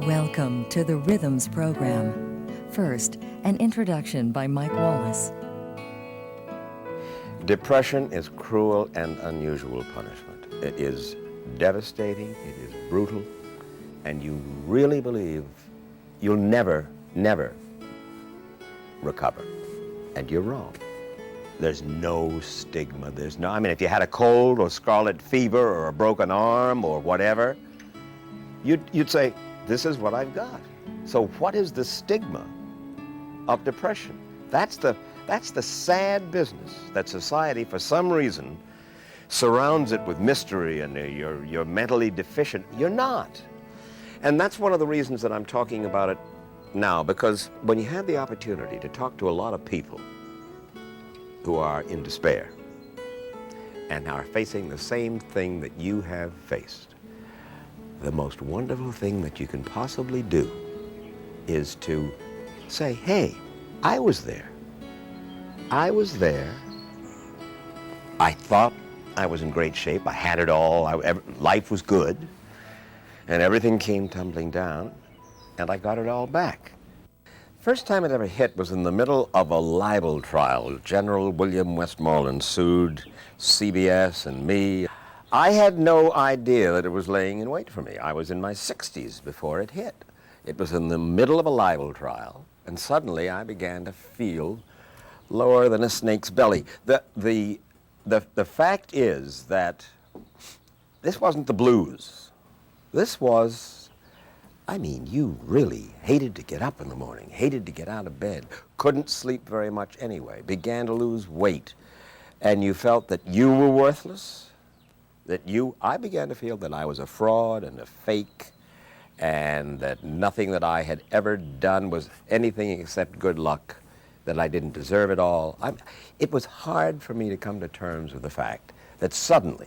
Welcome to the Rhythms program. First, an introduction by Mike Wallace. Depression is cruel and unusual punishment. It is devastating, it is brutal, and you really believe you'll never recover. And you're wrong. There's no stigma. I mean, if you had a cold or scarlet fever or a broken arm or whatever, you'd say, this is what I've got. So what is the stigma of depression? That's the sad business that society, for some reason, surrounds it with mystery, and you're mentally deficient. You're not. And that's one of the reasons that I'm talking about it now, because when you have the opportunity to talk to a lot of people who are in despair and are facing the same thing that you have faced, the most wonderful thing that you can possibly do is to say, hey, I was there. I was there. I thought I was in great shape. I had it all. Life was good. And everything came tumbling down, and I got it all back. First time it ever hit was in the middle of a libel trial. General William Westmoreland sued CBS and me. I had no idea that it was laying in wait for me. I was in my 60s before it hit. It was in the middle of a libel trial, and suddenly I began to feel lower than a snake's belly. The fact is that this wasn't the blues. This was, I mean, you really hated to get up in the morning, hated to get out of bed, couldn't sleep very much anyway, began to lose weight, and you felt that you were worthless, I began to feel that I was a fraud and a fake, and that nothing that I had ever done was anything except good luck, that I didn't deserve it all. It was hard for me to come to terms with the fact that suddenly,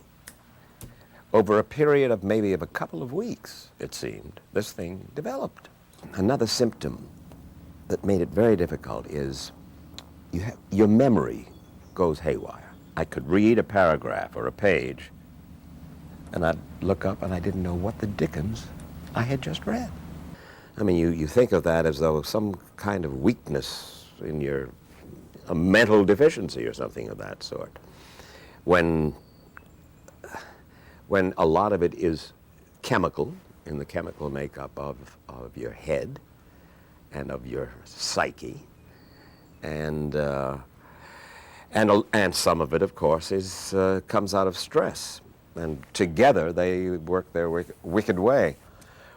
over a period of maybe of a couple of weeks, it seemed, this thing developed. Another symptom that made it very difficult is your memory goes haywire. I could read a paragraph or a page, and I'd look up and I didn't know what the dickens I had just read. I mean, you think of that as though some kind of weakness in a mental deficiency or something of that sort. When a lot of it is chemical, in the chemical makeup of your head and of your psyche, and some of it, of course, comes out of stress, and together they work their wicked way.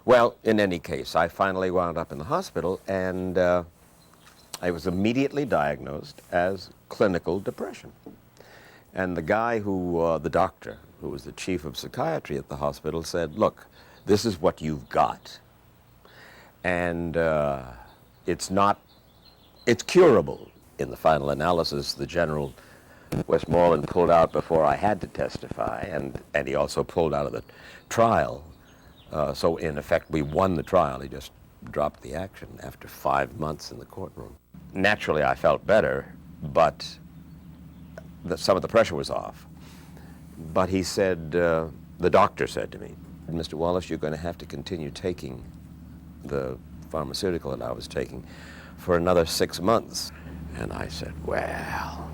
Well, in any case, I finally wound up in the hospital, and I was immediately diagnosed as clinical depression. And the guy the doctor, who was the chief of psychiatry at the hospital, said, look, this is what you've got. And it's curable. In the final analysis, the General Westmoreland pulled out before I had to testify, and he also pulled out of the trial. So in effect, we won the trial. He just dropped the action after 5 months in the courtroom. Naturally, I felt better, but some of the pressure was off. But he said, the doctor said to me, Mr. Wallace, you're going to have to continue taking the pharmaceutical that I was taking for another 6 months. And I said, well,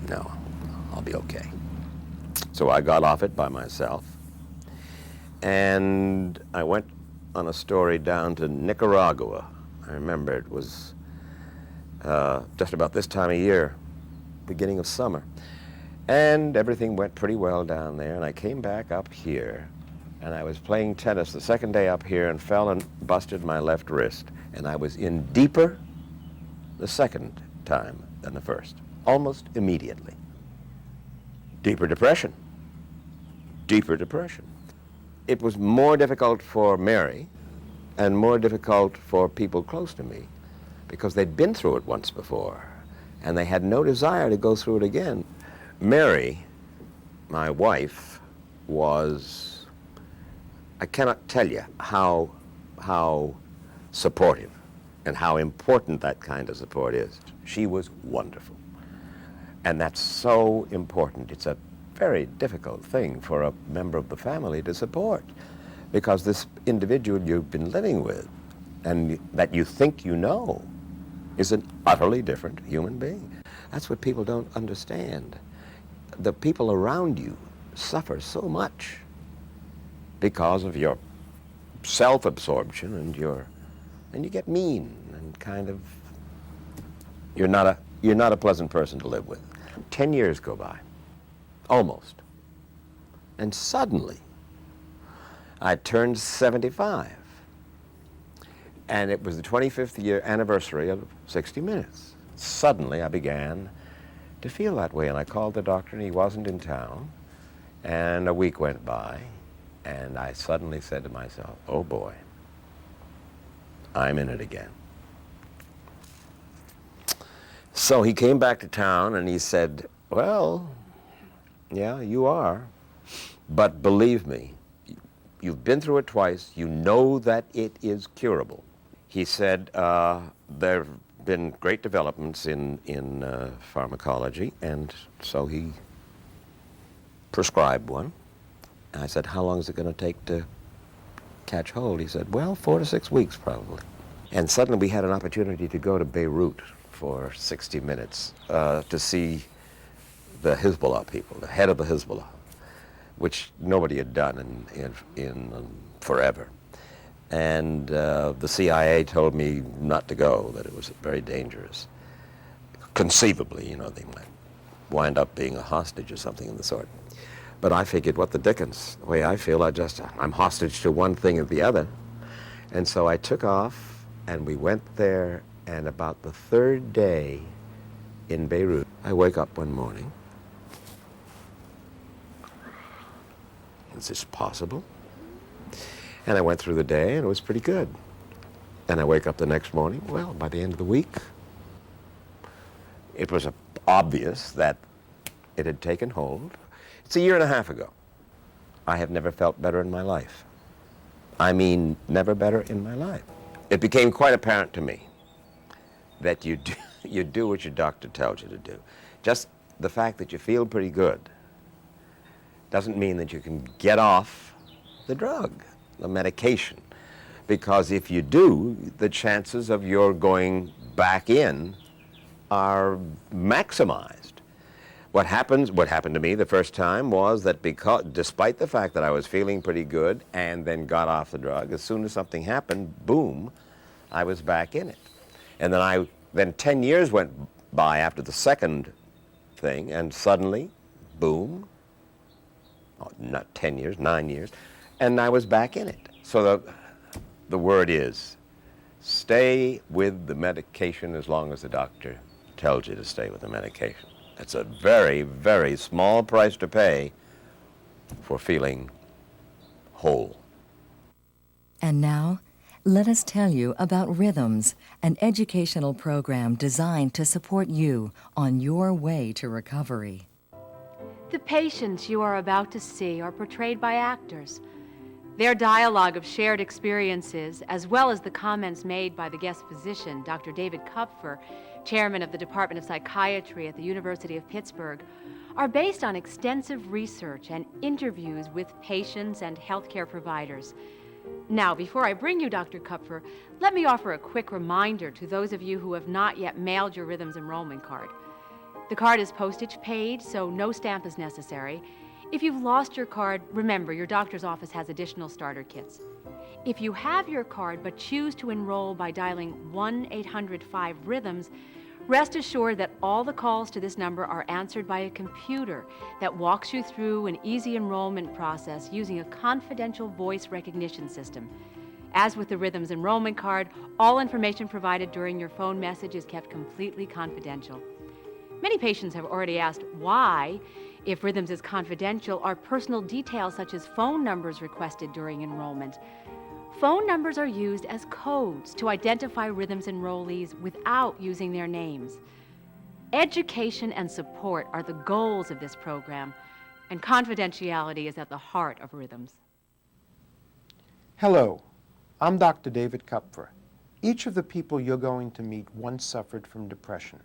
no, I'll be okay. So I got off it by myself, and I went on a story down to Nicaragua. I remember it was just about this time of year, beginning of summer. And everything went pretty well down there, and I came back up here, and I was playing tennis the second day up here and fell and busted my left wrist, and I was in deeper the second time than the first, almost immediately. Deeper depression. Deeper depression. It was more difficult for Mary and more difficult for people close to me because they'd been through it once before, and they had no desire to go through it again. Mary, my wife, I cannot tell you how supportive and how important that kind of support is. She was wonderful. And that's so important. It's a very difficult thing for a member of the family to support. because this individual you've been living with and that you think you know is an utterly different human being. That's what people don't understand. The people around you suffer so much because of your self-absorption and you get mean and kind of you're not a pleasant person to live with. 10 years go by, almost, and suddenly I turned 75, and it was the 25th year anniversary of 60 Minutes. Suddenly I began to feel that way, and I called the doctor, and he wasn't in town, and a week went by, and I suddenly said to myself, oh boy, I'm in it again. So he came back to town and he said, well, yeah, you are, but believe me, you've been through it twice, you know that it is curable. He said, there have been great developments in pharmacology, and so he prescribed one. And I said, how long is it going to take to catch hold? He said, well, 4 to 6 weeks probably. And suddenly we had an opportunity to go to Beirut for 60 Minutes to see the Hezbollah people, the head of the Hezbollah, which nobody had done in forever. And the CIA told me not to go, that it was very dangerous. Conceivably, you know, they might wind up being a hostage or something of the sort. But I figured, what the dickens? The way I feel, I'm hostage to one thing or the other. And so I took off, and we went there, and about the third day in Beirut, I wake up one morning. Is this possible? And I went through the day, and it was pretty good. And I wake up the next morning, well, by the end of the week, it was obvious that it had taken hold. It's a year and a half ago. I have never felt better in my life. I mean, never better in my life. It became quite apparent to me that you do what your doctor tells you to do. Just the fact that you feel pretty good doesn't mean that you can get off the drug, the medication. Because if you do, the chances of your going back in are maximized. What happened to me the first time was that despite the fact that I was feeling pretty good and then got off the drug, as soon as something happened, boom, I was back in it. And then 10 years went by after the second thing, and suddenly, boom, not 10 years, 9 years, and I was back in it. So the word is, stay with the medication as long as the doctor tells you to stay with the medication. It's a very, very small price to pay for feeling whole. And now, let us tell you about Rhythms, an educational program designed to support you on your way to recovery. The patients you are about to see are portrayed by actors. Their dialogue of shared experiences, as well as the comments made by the guest physician, Dr. David Kupfer, chairman of the Department of Psychiatry at the University of Pittsburgh, are based on extensive research and interviews with patients and healthcare providers. Now, before I bring you Dr. Kupfer, let me offer a quick reminder to those of you who have not yet mailed your Rhythms enrollment card. The card is postage paid, so no stamp is necessary. If you've lost your card, remember your doctor's office has additional starter kits. If you have your card but choose to enroll by dialing 1-800-5-RHYTHMS, rest assured that all the calls to this number are answered by a computer that walks you through an easy enrollment process using a confidential voice recognition system. As with the Rhythms enrollment card, all information provided during your phone message is kept completely confidential. Many patients have already asked why, if Rhythms is confidential, are personal details such as phone numbers requested during enrollment. Phone numbers are used as codes to identify Rhythms enrollees without using their names. Education and support are the goals of this program, and confidentiality is at the heart of Rhythms. Hello, I'm Dr. David Kupfer. Each of the people you're going to meet once suffered from depression.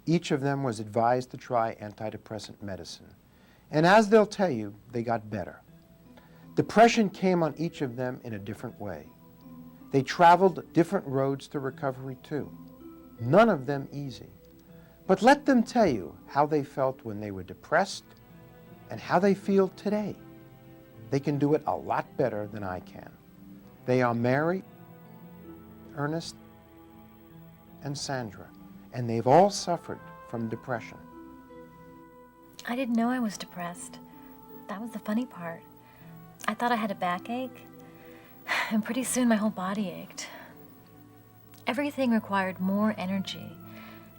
Each of them was advised to try antidepressant medicine. And as they'll tell you, they got better. Depression came on each of them in a different way. They traveled different roads to recovery too. None of them easy. But let them tell you how they felt when they were depressed and how they feel today. They can do it a lot better than I can. They are Mary, Ernest, and Sandra, and they've all suffered from depression. I didn't know I was depressed. That was the funny part. I thought I had a backache, and pretty soon my whole body ached. Everything required more energy,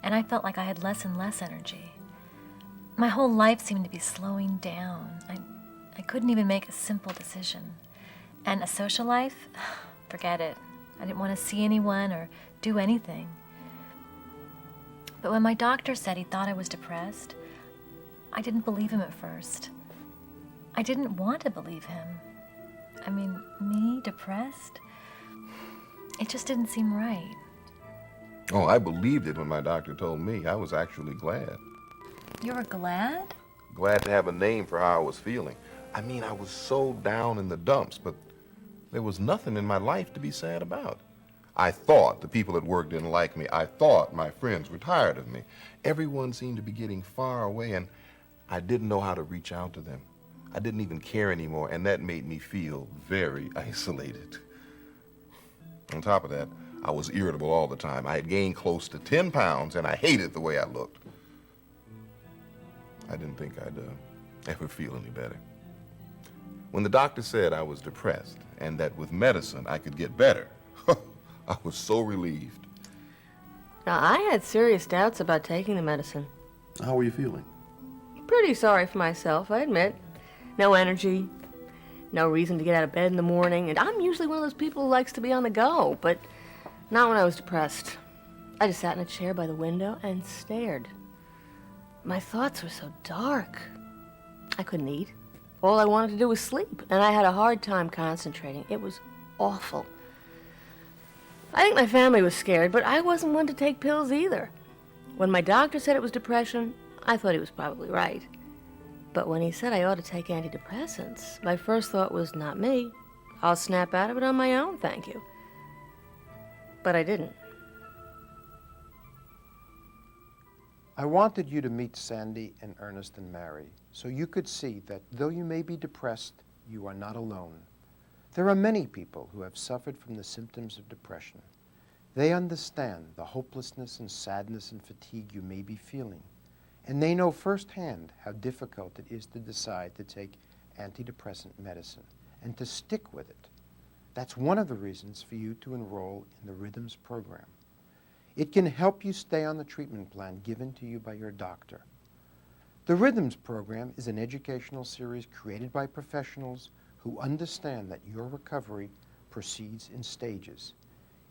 and I felt like I had less and less energy. My whole life seemed to be slowing down. I couldn't even make a simple decision. And a social life? Forget it. I didn't want to see anyone or do anything. But when my doctor said he thought I was depressed, I didn't believe him at first. I didn't want to believe him. I mean, me, depressed? It just didn't seem right. Oh, I believed it when my doctor told me. I was actually glad. You were glad? Glad to have a name for how I was feeling. I mean, I was so down in the dumps, but there was nothing in my life to be sad about. I thought the people at work didn't like me. I thought my friends were tired of me. Everyone seemed to be getting far away, and I didn't know how to reach out to them. I didn't even care anymore, and that made me feel very isolated. On top of that, I was irritable all the time. I had gained close to 10 pounds, and I hated the way I looked. I didn't think I'd ever feel any better. When the doctor said I was depressed and that with medicine I could get better, I was so relieved. Now, I had serious doubts about taking the medicine. How were you feeling? Pretty sorry for myself, I admit. No energy, no reason to get out of bed in the morning, and I'm usually one of those people who likes to be on the go, but not when I was depressed. I just sat in a chair by the window and stared. My thoughts were so dark. I couldn't eat. All I wanted to do was sleep, and I had a hard time concentrating. It was awful. I think my family was scared, but I wasn't one to take pills either. When my doctor said it was depression, I thought he was probably right. But when he said I ought to take antidepressants, my first thought was, not me. I'll snap out of it on my own, thank you. But I didn't. I wanted you to meet Sandy and Ernest and Mary so you could see that though you may be depressed, you are not alone. There are many people who have suffered from the symptoms of depression. They understand the hopelessness and sadness and fatigue you may be feeling, and they know firsthand how difficult it is to decide to take antidepressant medicine and to stick with it. That's one of the reasons for you to enroll in the Rhythms program. It can help you stay on the treatment plan given to you by your doctor. The Rhythms program is an educational series created by professionals who understand that your recovery proceeds in stages.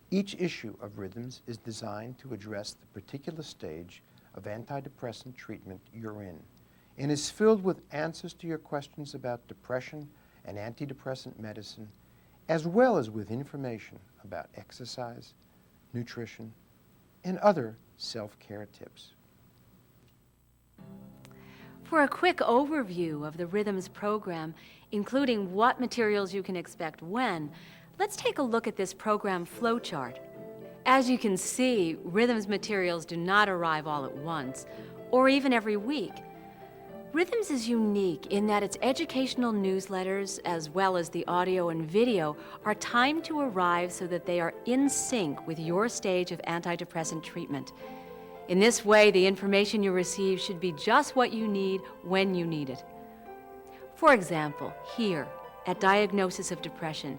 Each issue of Rhythms is designed to address the particular stage of antidepressant treatment you're in, and is filled with answers to your questions about depression and antidepressant medicine, as well as with information about exercise, nutrition, and other self-care tips. For a quick overview of the Rhythms program, including what materials you can expect when, let's take a look at this program flowchart. As you can see, Rhythms materials do not arrive all at once, or even every week. Rhythms is unique in that its educational newsletters, as well as the audio and video, are timed to arrive so that they are in sync with your stage of antidepressant treatment. In this way, the information you receive should be just what you need when you need it. For example, here, at Diagnosis of Depression,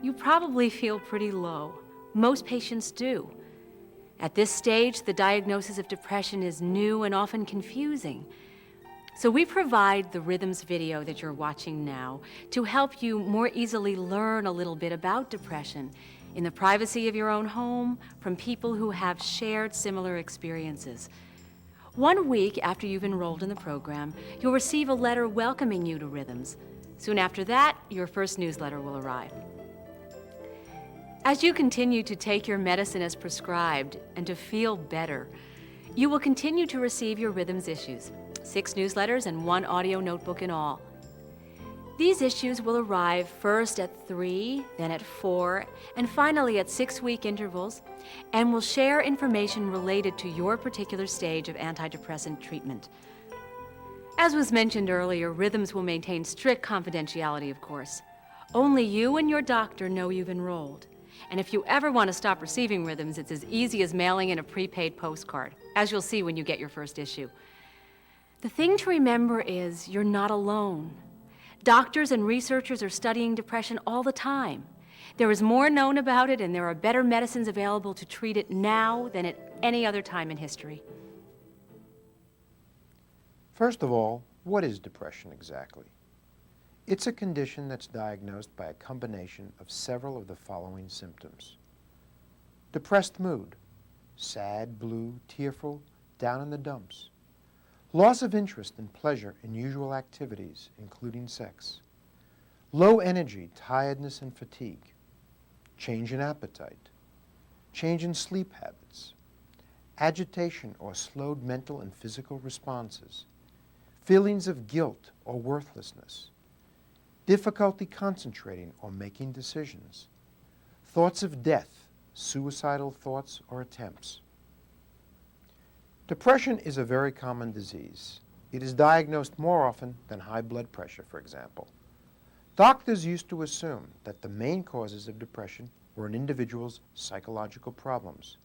you probably feel pretty low. Most patients do. At this stage, the diagnosis of depression is new and often confusing. So we provide the Rhythms video that you're watching now to help you more easily learn a little bit about depression in the privacy of your own home from people who have shared similar experiences. 1 week after you've enrolled in the program, you'll receive a letter welcoming you to Rhythms. Soon after that, your first newsletter will arrive. As you continue to take your medicine as prescribed and to feel better, you will continue to receive your Rhythms issues, 6 newsletters and 1 audio notebook in all. These issues will arrive first at 3, then at 4, and finally at 6-week intervals, and will share information related to your particular stage of antidepressant treatment. As was mentioned earlier, Rhythms will maintain strict confidentiality, of course. Only you and your doctor know you've enrolled. And if you ever want to stop receiving Rhythms, it's as easy as mailing in a prepaid postcard, as you'll see when you get your first issue. The thing to remember is you're not alone. Doctors and researchers are studying depression all the time. There is more known about it, and there are better medicines available to treat it now than at any other time in history. First of all, what is depression exactly? It's a condition that's diagnosed by a combination of several of the following symptoms. Depressed mood, sad, blue, tearful, down in the dumps. Loss of interest and pleasure in usual activities, including sex. Low energy, tiredness, and fatigue. Change in appetite. Change in sleep habits. Agitation or slowed mental and physical responses. Feelings of guilt or worthlessness. Difficulty concentrating or making decisions. Thoughts of death, suicidal thoughts or attempts. Depression is a very common disease. It is diagnosed more often than high blood pressure, for example. Doctors used to assume that the main causes of depression were an individual's psychological problems.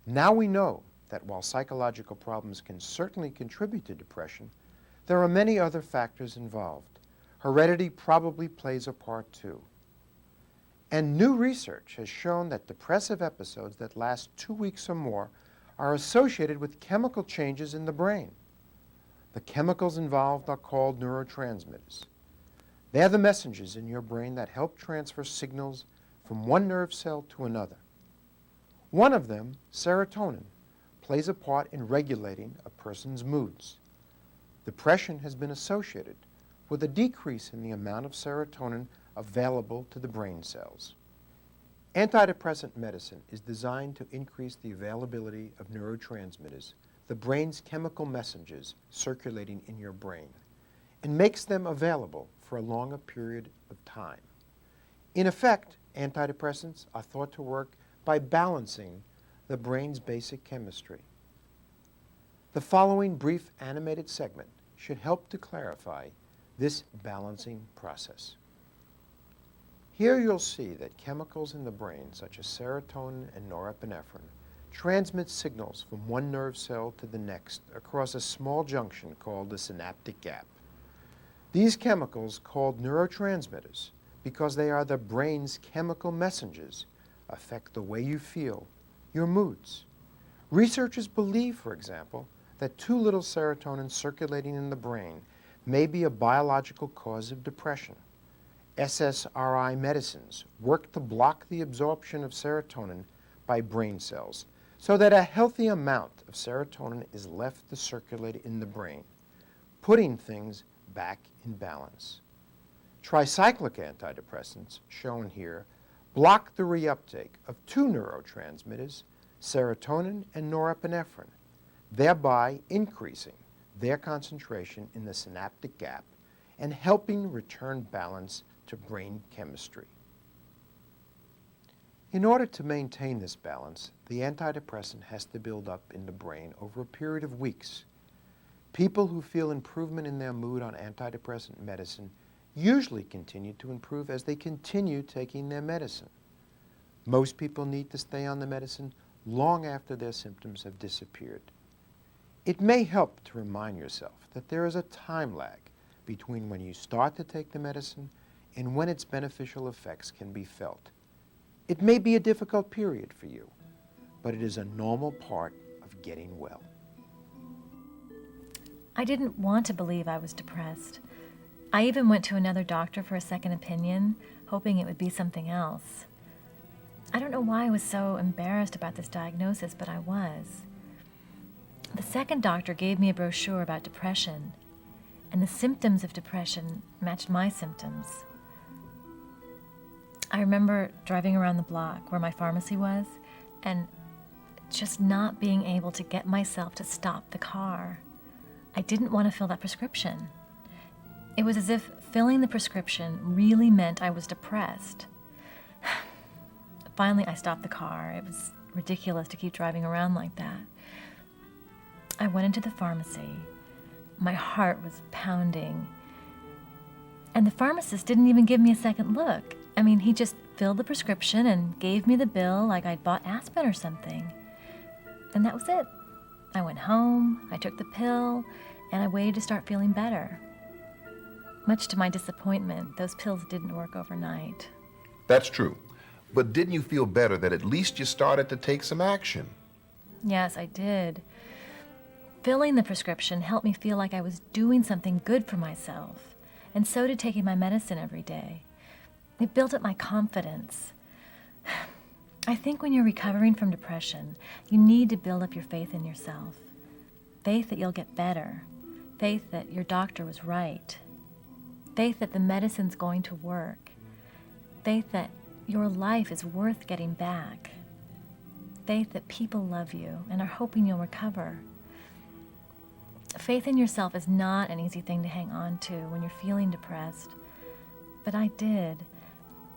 Now we know that while psychological problems can certainly contribute to depression, there are many other factors involved. Heredity probably plays a part too. And new research has shown that depressive episodes that last 2 weeks or more are associated with chemical changes in the brain. The chemicals involved are called neurotransmitters. They're the messengers in your brain that help transfer signals from one nerve cell to another. One of them, serotonin, plays a part in regulating a person's moods. Depression has been associated with a decrease in the amount of serotonin available to the brain cells. Antidepressant medicine is designed to increase the availability of neurotransmitters, the brain's chemical messengers circulating in your brain, and makes them available for a longer period of time. In effect, antidepressants are thought to work by balancing the brain's basic chemistry. The following brief animated segment should help to clarify this balancing process. Here you'll see that chemicals in the brain, such as serotonin and norepinephrine, transmit signals from one nerve cell to the next across a small junction called the synaptic gap. These chemicals, called neurotransmitters, because they are the brain's chemical messengers, affect the way you feel, your moods. Researchers believe, for example, that too little serotonin circulating in the brain may be a biological cause of depression. SSRI medicines work to block the absorption of serotonin by brain cells so that a healthy amount of serotonin is left to circulate in the brain, putting things back in balance. Tricyclic antidepressants, shown here, block the reuptake of two neurotransmitters, serotonin and norepinephrine, thereby increasing their concentration in the synaptic gap and helping return balance to brain chemistry. In order to maintain this balance, the antidepressant has to build up in the brain over a period of weeks. People who feel improvement in their mood on antidepressant medicine usually continue to improve as they continue taking their medicine. Most people need to stay on the medicine long after their symptoms have disappeared. It may help to remind yourself that there is a time lag between when you start to take the medicine and when its beneficial effects can be felt. It may be a difficult period for you, but it is a normal part of getting well. I didn't want to believe I was depressed. I even went to another doctor for a second opinion, hoping it would be something else. I don't know why I was so embarrassed about this diagnosis, but I was. The second doctor gave me a brochure about depression, and the symptoms of depression matched my symptoms. I remember driving around the block where my pharmacy was and just not being able to get myself to stop the car. I didn't want to fill that prescription. It was as if filling the prescription really meant I was depressed. Finally, I stopped the car. It was ridiculous to keep driving around like that. I went into the pharmacy. My heart was pounding. And the pharmacist didn't even give me a second look. I mean, he just filled the prescription and gave me the bill like I'd bought aspirin or something. And that was it. I went home, I took the pill, and I waited to start feeling better. Much to my disappointment, those pills didn't work overnight. That's true. But didn't you feel better that at least you started to take some action? Yes, I did. Filling the prescription helped me feel like I was doing something good for myself, and so did taking my medicine every day. It built up my confidence. I think when you're recovering from depression, you need to build up your faith in yourself. Faith that you'll get better. Faith that your doctor was right. Faith that the medicine's going to work. Faith that your life is worth getting back. Faith that people love you and are hoping you'll recover. Faith in yourself is not an easy thing to hang on to when you're feeling depressed. But I did.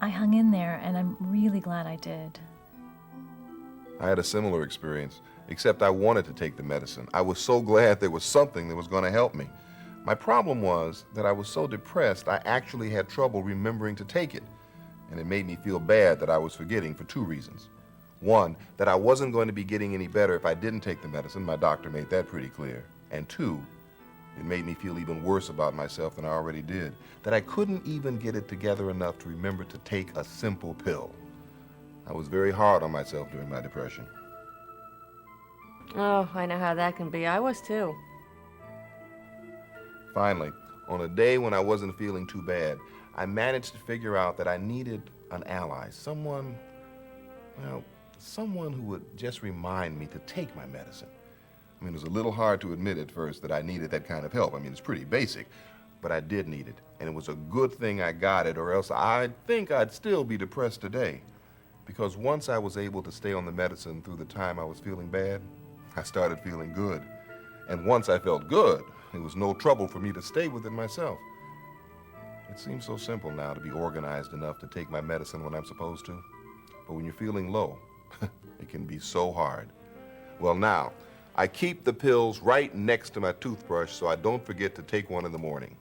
I hung in there, and I'm really glad I did. I had a similar experience, except I wanted to take the medicine. I was so glad there was something that was going to help me. My problem was that I was so depressed, I actually had trouble remembering to take it. And it made me feel bad that I was forgetting for two reasons. One, that I wasn't going to be getting any better if I didn't take the medicine. My doctor made that pretty clear. And two, it made me feel even worse about myself than I already did, that I couldn't even get it together enough to remember to take a simple pill. I was very hard on myself during my depression. Oh, I know how that can be. I was too. Finally, on a day when I wasn't feeling too bad, I managed to figure out that I needed an ally, someone who would just remind me to take my medicine. I mean, it was a little hard to admit at first that I needed that kind of help. I mean, it's pretty basic, but I did need it. And it was a good thing I got it, or else I think I'd still be depressed today. Because once I was able to stay on the medicine through the time I was feeling bad, I started feeling good. And once I felt good, it was no trouble for me to stay with it myself. It seems so simple now to be organized enough to take my medicine when I'm supposed to. But when you're feeling low, it can be so hard. Well, now, I keep the pills right next to my toothbrush so I don't forget to take one in the morning.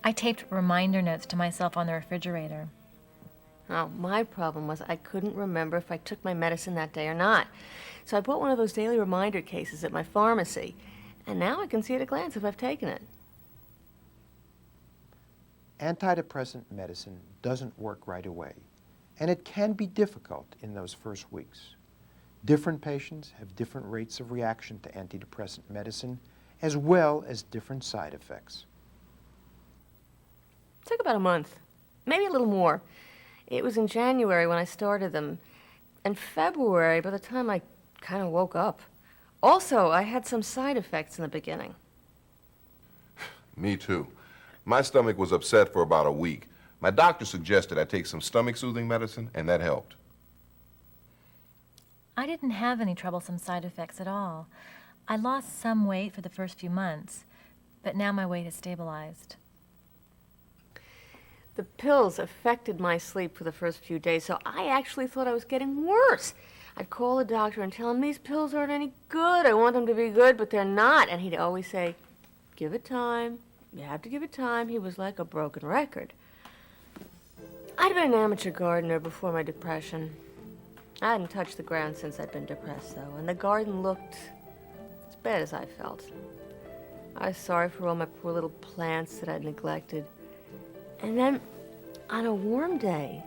I taped reminder notes to myself on the refrigerator. Oh, my problem was I couldn't remember if I took my medicine that day or not. So I bought one of those daily reminder cases at my pharmacy. And now I can see at a glance if I've taken it. Antidepressant medicine doesn't work right away, and it can be difficult in those first weeks. Different patients have different rates of reaction to antidepressant medicine, as well as different side effects. It took about a month, maybe a little more. It was in January when I started them, and February by the time I kind of woke up. Also, I had some side effects in the beginning. Me too. My stomach was upset for about a week. My doctor suggested I take some stomach-soothing medicine, and that helped. I didn't have any troublesome side effects at all. I lost some weight for the first few months, but now my weight has stabilized. The pills affected my sleep for the first few days, so I actually thought I was getting worse. I'd call the doctor and tell him these pills aren't any good. I want them to be good, but they're not. And he'd always say, give it time. You have to give it time. He was like a broken record. I'd been an amateur gardener before my depression. I hadn't touched the ground since I'd been depressed, though, and the garden looked as bad as I felt. I was sorry for all my poor little plants that I'd neglected. And then, on a warm day,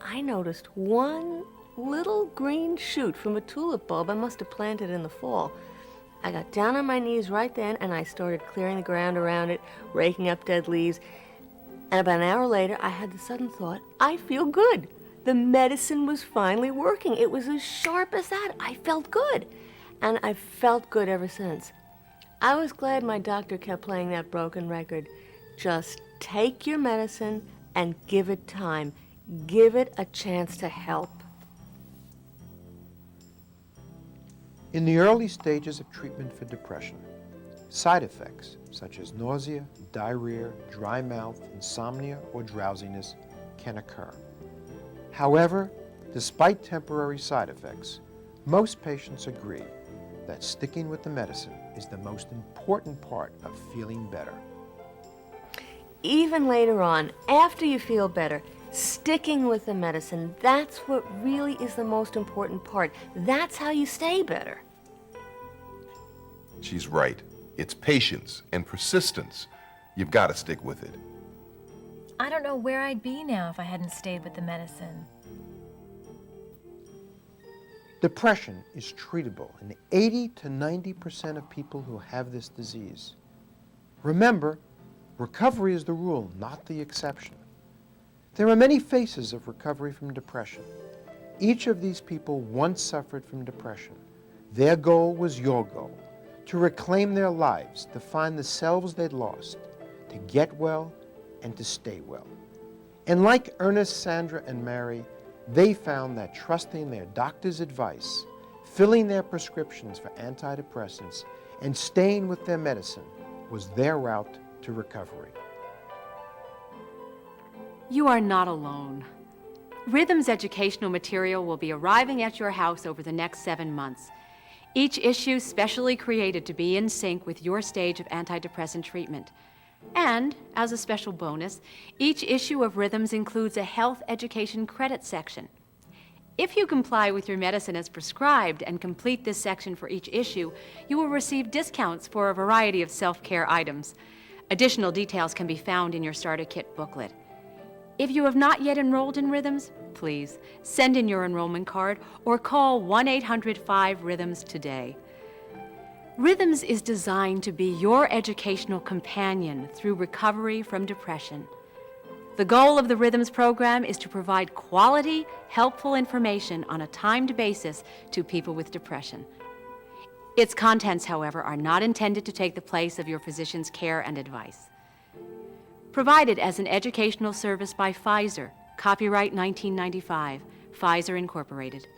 I noticed one little green shoot from a tulip bulb I must have planted in the fall. I got down on my knees right then, and I started clearing the ground around it, raking up dead leaves. And about an hour later, I had the sudden thought, I feel good. The medicine was finally working. It was as sharp as that. I felt good. And I've felt good ever since. I was glad my doctor kept playing that broken record. Just take your medicine and give it time. Give it a chance to help. In the early stages of treatment for depression, Side effects such as nausea, diarrhea, dry mouth, insomnia, or drowsiness can occur. However, despite temporary side effects, most patients agree that sticking with the medicine is the most important part of feeling better. Even later on, after you feel better, sticking with the medicine, that's what really is the most important part. That's how you stay better. She's right. It's patience and persistence. You've got to stick with it. I don't know where I'd be now if I hadn't stayed with the medicine. Depression is treatable in 80 to 90% of people who have this disease. Remember, recovery is the rule, not the exception. There are many faces of recovery from depression. Each of these people once suffered from depression. Their goal was your goal, to reclaim their lives, to find the selves they'd lost, to get well and to stay well. And like Ernest, Sandra, and Mary, they found that trusting their doctor's advice, filling their prescriptions for antidepressants, and staying with their medicine was their route to recovery. You are not alone. Rhythm's educational material will be arriving at your house over the next 7 months. Each issue specially created to be in sync with your stage of antidepressant treatment. And, as a special bonus, each issue of Rhythms includes a health education credit section. If you comply with your medicine as prescribed and complete this section for each issue, you will receive discounts for a variety of self-care items. Additional details can be found in your starter kit booklet. If you have not yet enrolled in Rhythms, please send in your enrollment card or call 1-800-5-RHYTHMS today. Rhythms is designed to be your educational companion through recovery from depression. The goal of the Rhythms program is to provide quality, helpful information on a timed basis to people with depression. Its contents, however, are not intended to take the place of your physician's care and advice. Provided as an educational service by Pfizer, copyright 1995, Pfizer Incorporated.